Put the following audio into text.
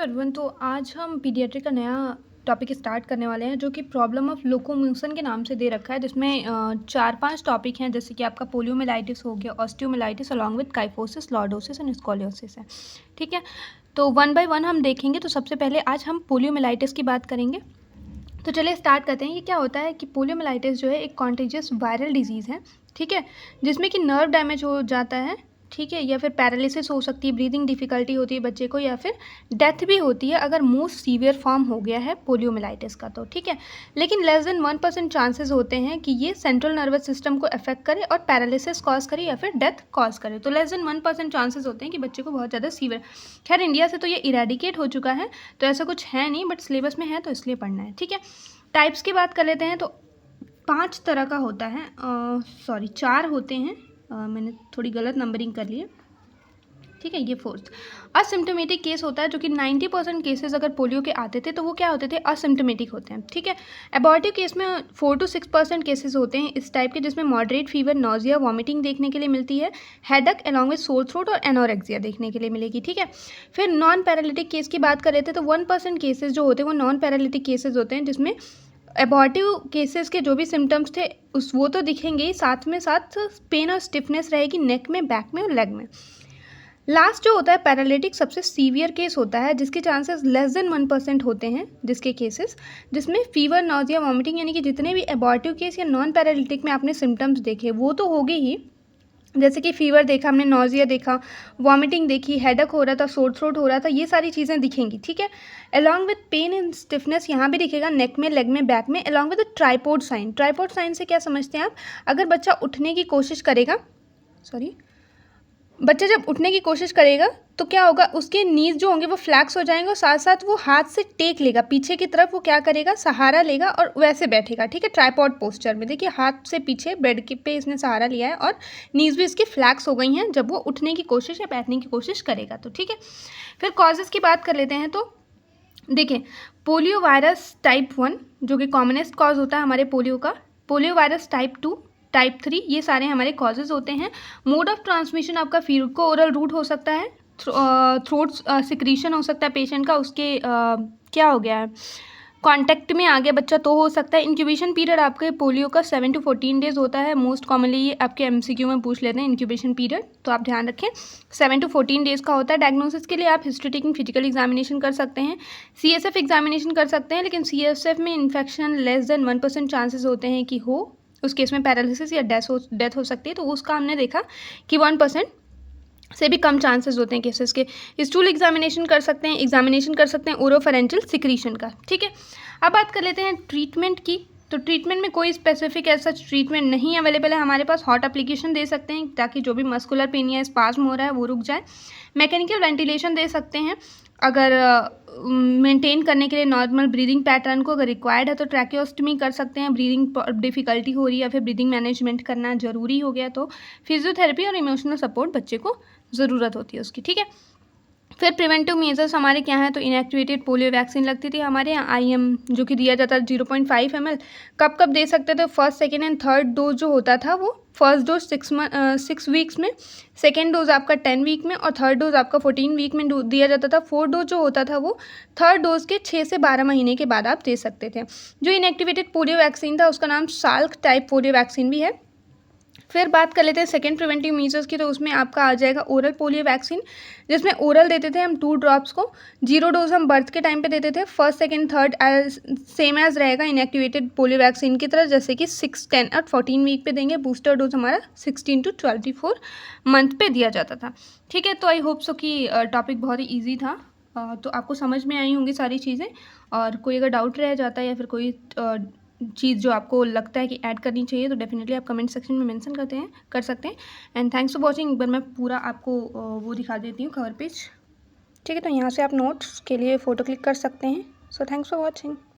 Everyone. तो आज हम पीडियाट्रिक का नया टॉपिक स्टार्ट करने वाले हैं जो कि प्रॉब्लम ऑफ लोकोमोशन के नाम से दे रखा है, जिसमें 4-5 टॉपिक हैं, जैसे कि आपका पोलियोमिलाइटिस हो गया, osteomyelitis along with kyphosis, lordosis and scoliosis है। ठीक है, तो वन बाय वन हम देखेंगे। तो सबसे पहले आज हम पोलियोमिलाइटिस की बात करेंगे। तो चलिए स्टार्ट करते हैं। ये क्या होता है कि पोलियोमिलाइटिस जो है एक कॉन्टेजियस वायरल डिजीज़ है, ठीक है, जिसमें कि नर्व डैमेज हो जाता है, ठीक है, या फिर पैरालिसिस हो सकती है, ब्रीदिंग डिफ़िकल्टी होती है बच्चे को, या फिर डेथ भी होती है अगर मोस्ट सीवियर फॉर्म हो गया है पोलियोमिलाइटिस का। तो ठीक है, लेकिन लेस देन 1% चांसेस होते हैं कि ये सेंट्रल नर्वस सिस्टम को अफेक्ट करे और पैरालिसिस कॉज करे या फिर डेथ कॉज करे। तो लेस देन 1% चांसेस होते हैं कि बच्चे को बहुत ज़्यादा सीवियर। खैर इंडिया से तो ये इरेडिकेट हो चुका है, तो ऐसा कुछ है नहीं, बट सिलेबस में है तो इसलिए पढ़ना है। ठीक है, टाइप्स की बात कर लेते हैं। तो 5 तरह का होता है, 4 होते हैं। मैंने थोड़ी गलत नंबरिंग कर ली है, ठीक है। ये फोर्थ असिम्टोमेटिक केस होता है, जो कि 90% केसेस अगर पोलियो के आते थे तो वो क्या होते थे, असिम्टोमेटिक होते हैं। ठीक है, एबॉर्टिव केस में 4 to 6% केसेस होते हैं इस टाइप के, जिसमें मॉडरेट फीवर, नोजिया, वॉमिटिंग देखने के लिए मिलती है, headache along with sore throat और एनोरेक्सिया देखने के लिए मिलेगी। ठीक है, फिर नॉन पैरालिटिक केस की बात कर रहे थे, तो 1% केसेस जो होते हैं वो नॉन पैरालिटिक केसेस होते हैं, जिसमें एबॉर्टिव केसेस के जो भी सिम्टम्स थे वो तो दिखेंगे ही, साथ में साथ पेन और स्टिफनेस रहेगी नेक में, बैक में और लेग में। लास्ट जो होता है पैरालिटिक, सबसे सीवियर केस होता है, जिसके चांसेस लेस देन 1% होते हैं, जिसके केसेस जिसमें फीवर, नोजिया, वॉमिटिंग, यानी कि जितने भी एबॉर्टिव केस या नॉन पैरालिटिक में आपने सिम्टम्स देखे वो तो होगे ही, जैसे कि फीवर देखा हमने, नोजिया देखा, वॉमिटिंग देखी, हेडक हो रहा था, सोर थ्रोट हो रहा था, ये सारी चीज़ें दिखेंगी। ठीक है, along with pain and stiffness यहाँ भी दिखेगा, नेक में, लेग में, बैक में, along with tripod sign. Tripod sign से क्या समझते हैं आप, अगर बच्चा उठने की कोशिश करेगा, बच्चा जब उठने की कोशिश करेगा तो क्या होगा, उसके नीज जो होंगे वो फ्लैक्स हो जाएंगे और साथ साथ वो हाथ से टेक लेगा पीछे की तरफ, वो क्या करेगा, सहारा लेगा और वैसे बैठेगा। ठीक है, ट्राइपॉड पोस्चर में देखिए, हाथ से पीछे बेड के पे इसने सहारा लिया है और नीज भी इसकी फ्लैक्स हो गई हैं जब वो उठने की कोशिश या बैठने की कोशिश करेगा। तो ठीक है, फिर कॉजेज़ की बात कर लेते हैं। तो देखिए, पोलियो वायरस टाइप 1 जो कि कॉमनेस्ट कॉज होता है हमारे पोलियो का, पोलियो वायरस टाइप 2, टाइप 3, ये सारे हमारे कॉजेज़ होते हैं। मोड ऑफ ट्रांसमिशन आपका फीड को ओरल रूट हो सकता है, थ्रोट सिक्रीशन हो सकता है पेशेंट का, उसके क्या हो गया है, कांटेक्ट में आ गया बच्चा तो हो सकता है। इंक्यूबेशन पीरियड आपके पोलियो का 7 to 14 डेज होता है। मोस्ट कॉमनली ये आपके एमसीक्यू में पूछ लेते हैं इंक्यूबेशन पीरियड, तो आप ध्यान रखें 7 to 14 डेज का होता है। डायग्नोसिस के लिए आप हिस्ट्री टेकिंग, फिजिकल एग्जामिनेशन कर सकते हैं, CSF एग्जामिनेशन कर सकते हैं, लेकिन CSF में इन्फेक्शन लेस देन 1% चांसेस होते हैं कि हो, उस केस में पैरालिसिस या डेथ हो सकती है, तो उसका हमने देखा कि 1% से भी कम चांसेस होते हैं केसेस के। स्टूल एग्जामिनेशन कर सकते हैं ओरोफेरेंजियल सिक्रीशन का। ठीक है, अब बात कर लेते हैं ट्रीटमेंट की। तो ट्रीटमेंट में कोई स्पेसिफिक ऐसा ट्रीटमेंट नहीं अवेलेबल है हमारे पास। हॉट एप्लीकेशन दे सकते हैं ताकि जो भी मस्कुलर पेन या स्पाज्म हो रहा है वो रुक जाए। मैकेनिकल वेंटिलेशन दे सकते हैं अगर मेंटेन करने के लिए नॉर्मल ब्रीदिंग पैटर्न को, अगर रिक्वायर्ड है तो ट्रैकियोस्टमी कर सकते हैं, ब्रीदिंग डिफ़िकल्टी हो रही है या फिर ब्रीदिंग मैनेजमेंट करना ज़रूरी हो गया तो फिजियोथेरेपी और इमोशनल सपोर्ट बच्चे को ज़रूरत होती है उसकी। ठीक है, फिर प्रिवेंटिव मेजर्स हमारे क्या हैं, तो इनएक्टिवेटेड पोलियो वैक्सीन लगती थी हमारे यहाँ IM, जो कि दिया जाता है 0.5 ml। कब कब दे सकते थे, first, second and third dose जो होता था वो फर्स्ट डोज 6 वीक्स में, सेकेंड डोज आपका 10 वीक में और थर्ड डोज आपका 14 वीक में दिया जाता था। फोर्थ डोज जो होता था वो थर्ड डोज के 6 से 12 महीने के बाद आप दे सकते थे। जो इनएक्टिवेटेड पोलियो वैक्सीन था उसका नाम साल्क टाइप पोलियो वैक्सीन भी है। फिर बात कर लेते हैं सेकेंड प्रिवेंटिव मेजर्स की, तो उसमें आपका आ जाएगा ओरल पोलियो वैक्सीन, जिसमें ओरल देते थे हम 2 ड्रॉप्स को। 0 डोज हम बर्थ के टाइम पे देते थे। First, second, third same as रहेगा इनएक्टिवेटेड पोलियो वैक्सीन की तरह, जैसे कि 6, 10 और 14 वीक पे देंगे। बूस्टर डोज हमारा 16 to 24 मंथ पे दिया जाता था। ठीक है, तो आई होप सो कि टॉपिक बहुत ही ईजी था, तो आपको समझ में आई होंगी सारी चीज़ें। और कोई अगर डाउट रह जाता है या फिर कोई चीज़ जो आपको लगता है कि ऐड करनी चाहिए तो डेफिनेटली आप कमेंट सेक्शन में मेंशन कर सकते हैं। And thanks for watching. एक बार मैं पूरा आपको वो दिखा देती हूँ, कवर पेज। ठीक है, तो यहाँ से आप नोट्स के लिए फ़ोटो क्लिक कर सकते हैं। So thanks for watching.